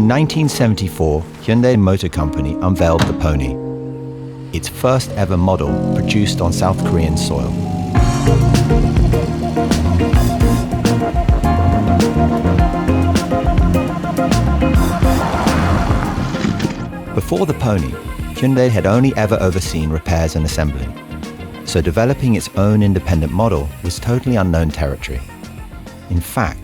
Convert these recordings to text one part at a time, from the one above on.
In 1974, Hyundai Motor Company unveiled the Pony, its first ever model produced on South Korean soil. Before the Pony, Hyundai had only ever overseen repairs and assembly, so developing its own independent model was totally unknown territory. In fact,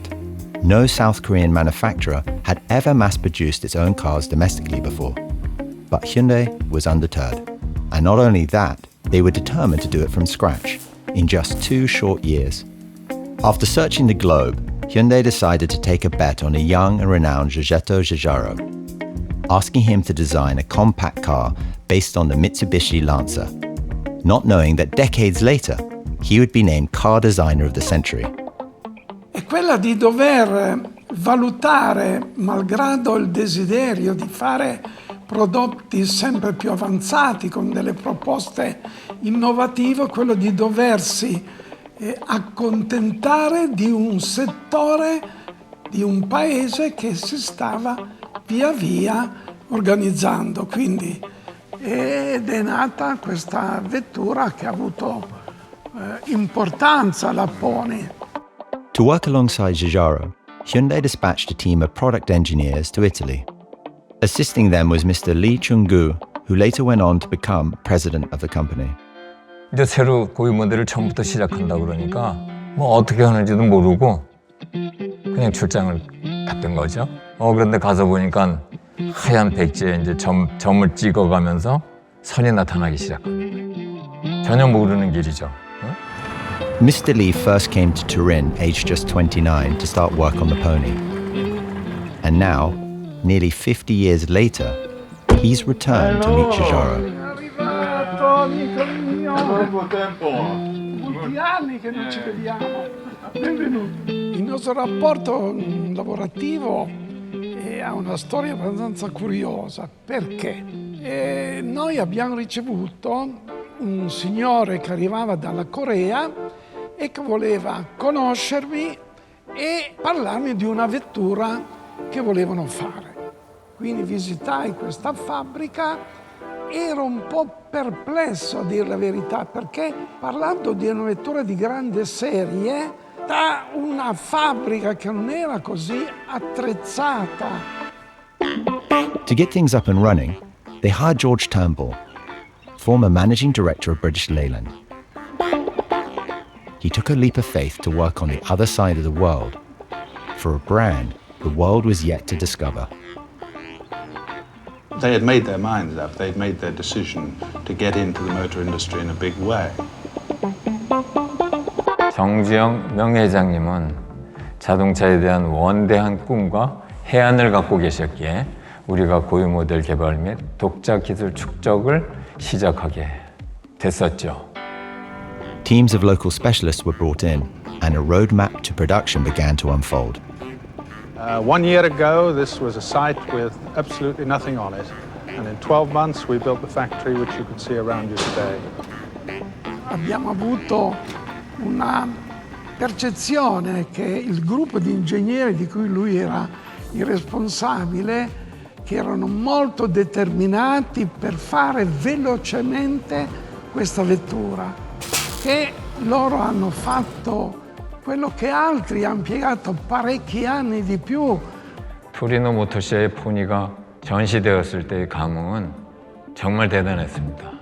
no South Korean manufacturer had ever mass-produced its own cars domestically before. But Hyundai was undeterred. And not only that, they were determined to do it from scratch, in just 2 short years. After searching the globe, Hyundai decided to take a bet on a young and renowned Giuseppe Giugiaro, asking him to design a compact car based on the Mitsubishi Lancer, not knowing that decades later, he would be named Car Designer of the Century. È quella di dover valutare, malgrado il desiderio di fare prodotti sempre più avanzati con delle proposte innovative, quello di doversi accontentare di un settore, di un paese che si stava via via organizzando. Quindi ed è nata questa vettura che ha avuto importanza, la Pony. To work alongside Giugiaro, Hyundai dispatched a team of product engineers to Italy. Assisting them was Mr. Lee Chung-gu, who later went on to become president of the company. 이제 새로 고유 모델을 처음부터 시작한다 그러니까 뭐 어떻게 하는지도 모르고 그냥 출장을 갔던 거죠. 그런데 가서 보니까 하얀 백지에 이제 점을 찍어가면서 선이 나타나기 시작합니다. 전혀 모르는 길이죠. Mr. Lee first came to Turin aged just 29 to start work on the Pony. And now, nearly 50 years later, he's returned to meet Giugiaro. Molti anni che non ci vediamo. Benvenuto. Il nostro rapporto lavorativo ha una storia abbastanza curiosa. Perché? Noi abbiamo ricevuto un signore che arrivava dalla Corea e che voleva conoscermi e parlarmi di una vettura che volevano fare. Quindi visitai questa fabbrica, ero un po' perplesso a dire la verità, perché parlando di una vettura di grande serie, da una fabbrica che non era così attrezzata. To get things up and running, they hired George Turnbull, former managing director of British Leyland. He took a leap of faith to work on the other side of the world, for a brand the world was yet to discover. They had made their minds up. They'd made their decision to get into the motor industry in a big way. 정지영 명회장님은 자동차에 대한 원대한 꿈과 해안을 갖고 계셨기에 우리가 고유 모델 개발 및 독자 기술 축적을 시작하게 됐었죠. Teams of local specialists were brought in, and a roadmap to production began to unfold. 1 year ago, this was a site with absolutely nothing on it. And in 12 months, we built the factory, which you can see around you today. Abbiamo avuto una percezione che il gruppo di ingegneri di cui lui era il responsabile, che erano molto determinati per fare velocemente questa vettura, che loro hanno fatto quello che altri hanno impiegato parecchi anni di più. 토리노 모터시의 포니가 전시되었을 때의 감흥은 정말 대단했습니다.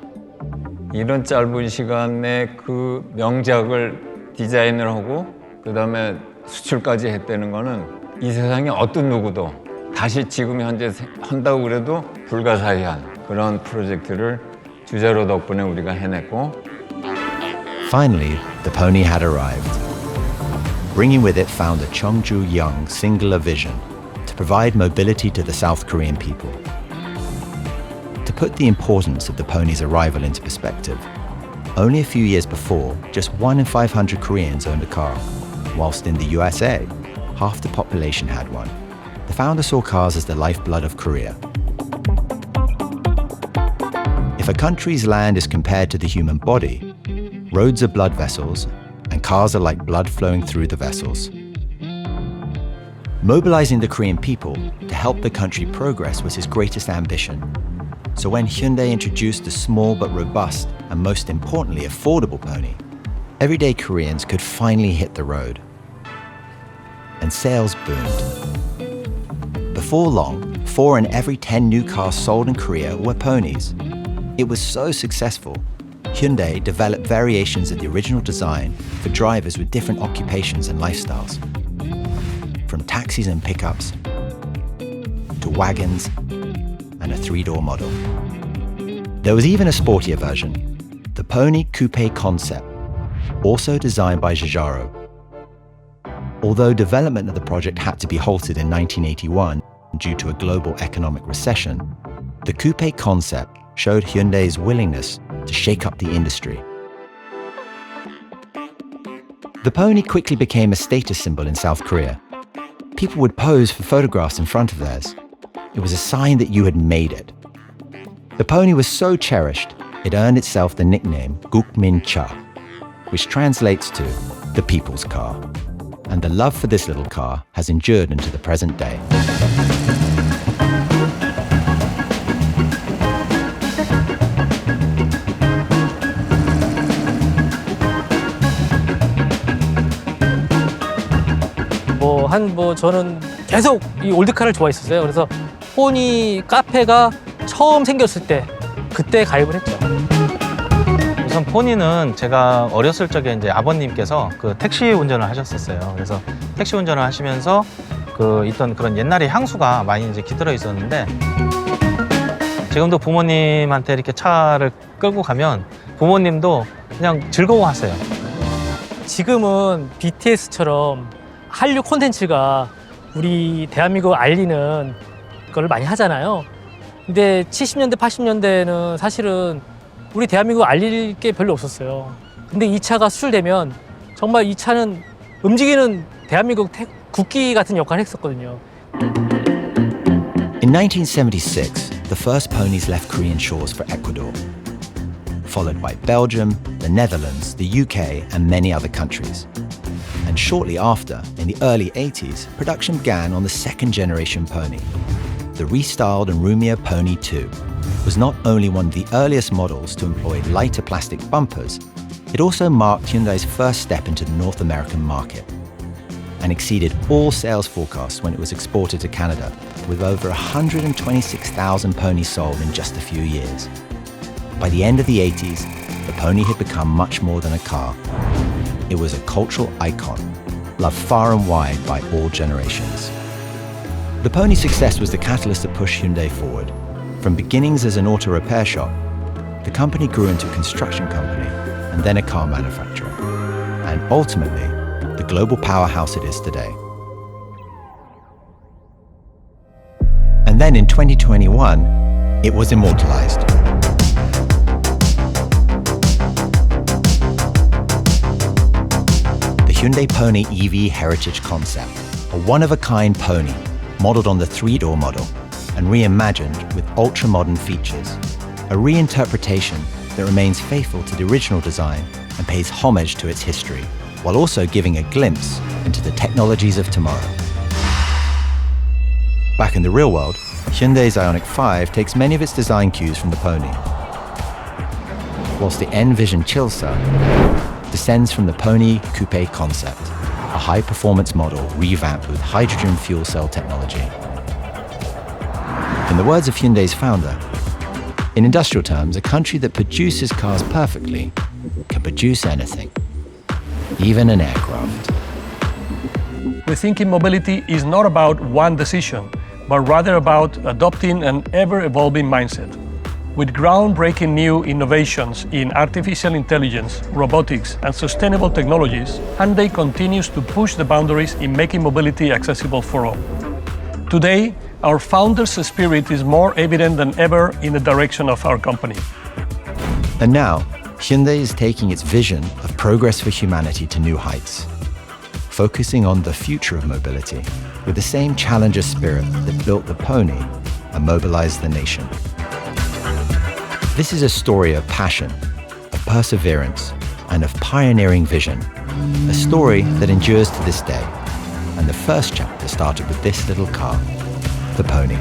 이런 짧은 시간에 그 명작을 디자인을 하고 그다음에 수출까지 했다는 거는 이 세상에 어떤 누구도 다시 지금 현재 한다고 그래도 불가사의한 그런 프로젝트를 주자로 덕분에 우리가 해냈고. Finally, the Pony had arrived, bringing with it founder Chung-ju Young's singular vision to provide mobility to the South Korean people. To put the importance of the Pony's arrival into perspective, only a few years before, just 1 in 500 Koreans owned a car, whilst in the USA, half the population had one. The founder saw cars as the lifeblood of Korea. If a country's land is compared to the human body, roads are blood vessels, and cars are like blood flowing through the vessels. Mobilizing the Korean people to help the country progress was his greatest ambition. So when Hyundai introduced the small but robust and most importantly affordable pony, everyday Koreans could finally hit the road. And sales boomed. Before long, 4 in every 10 new cars sold in Korea were ponies. It was so successful, Hyundai developed variations of the original design for drivers with different occupations and lifestyles. From taxis and pickups to wagons and a 3-door model. There was even a sportier version, the Pony Coupe Concept, also designed by Giugiaro. Although development of the project had to be halted in 1981 due to a global economic recession, the Coupe Concept showed Hyundai's willingness to shake up the industry. The pony quickly became a status symbol in South Korea. People would pose for photographs in front of theirs. It was a sign that you had made it. The pony was so cherished, it earned itself the nickname Gukmin-cha, which translates to the people's car. And the love for this little car has endured into the present day. 저는 계속 이 올드카를 좋아했었어요. 그래서 포니 카페가 처음 생겼을 때 그때 가입을 했죠. 우선 포니는 제가 어렸을 적에 이제 아버님께서 그 택시 운전을 하셨었어요. 그래서 택시 운전을 하시면서 있던 그런 옛날의 향수가 많이 이제 깃들어 있었는데, 지금도 부모님한테 이렇게 차를 끌고 가면 부모님도 그냥 즐거워하세요. 지금은 BTS처럼 한류 콘텐츠가 우리 대한민국을 알리는 걸 많이 하잖아요. 근데 70년대, 80년대는 사실은 우리 대한민국을 알릴 게 별로 없었어요. 근데 이 차가 수출되면 정말 이 차는 움직이는 대한민국 국기 같은 역할을 했었거든요. In 1976, the first ponies left Korean shores for Ecuador, followed by Belgium, the Netherlands, the UK, and many other countries. And shortly after, in the early 80s, production began on the second generation pony. The restyled and roomier Pony 2 was not only one of the earliest models to employ lighter plastic bumpers, it also marked Hyundai's first step into the North American market and exceeded all sales forecasts when it was exported to Canada, with over 126,000 ponies sold in just a few years. By the end of the 80s, the pony had become much more than a car. It was a cultural icon, loved far and wide by all generations. The pony's success was the catalyst to push Hyundai forward. From beginnings as an auto repair shop, the company grew into a construction company and then a car manufacturer, and ultimately, the global powerhouse it is today. And then in 2021, it was immortalized. Hyundai Pony EV Heritage Concept, a one-of-a-kind pony modeled on the 3-door model and reimagined with ultra-modern features. A reinterpretation that remains faithful to the original design and pays homage to its history, while also giving a glimpse into the technologies of tomorrow. Back in the real world, Hyundai's Ioniq 5 takes many of its design cues from the pony, whilst the N-Vision Chilsa descends from the Pony Coupe Concept, a high-performance model revamped with hydrogen fuel cell technology. In the words of Hyundai's founder, in industrial terms, a country that produces cars perfectly can produce anything, even an aircraft. Rethinking mobility is not about one decision, but rather about adopting an ever-evolving mindset. With groundbreaking new innovations in artificial intelligence, robotics, and sustainable technologies, Hyundai continues to push the boundaries in making mobility accessible for all. Today, our founder's spirit is more evident than ever in the direction of our company. And now, Hyundai is taking its vision of progress for humanity to new heights, focusing on the future of mobility with the same challenger spirit that built the pony and mobilized the nation. This is a story of passion, of perseverance, and of pioneering vision, a story that endures to this day. And the first chapter started with this little car, the pony.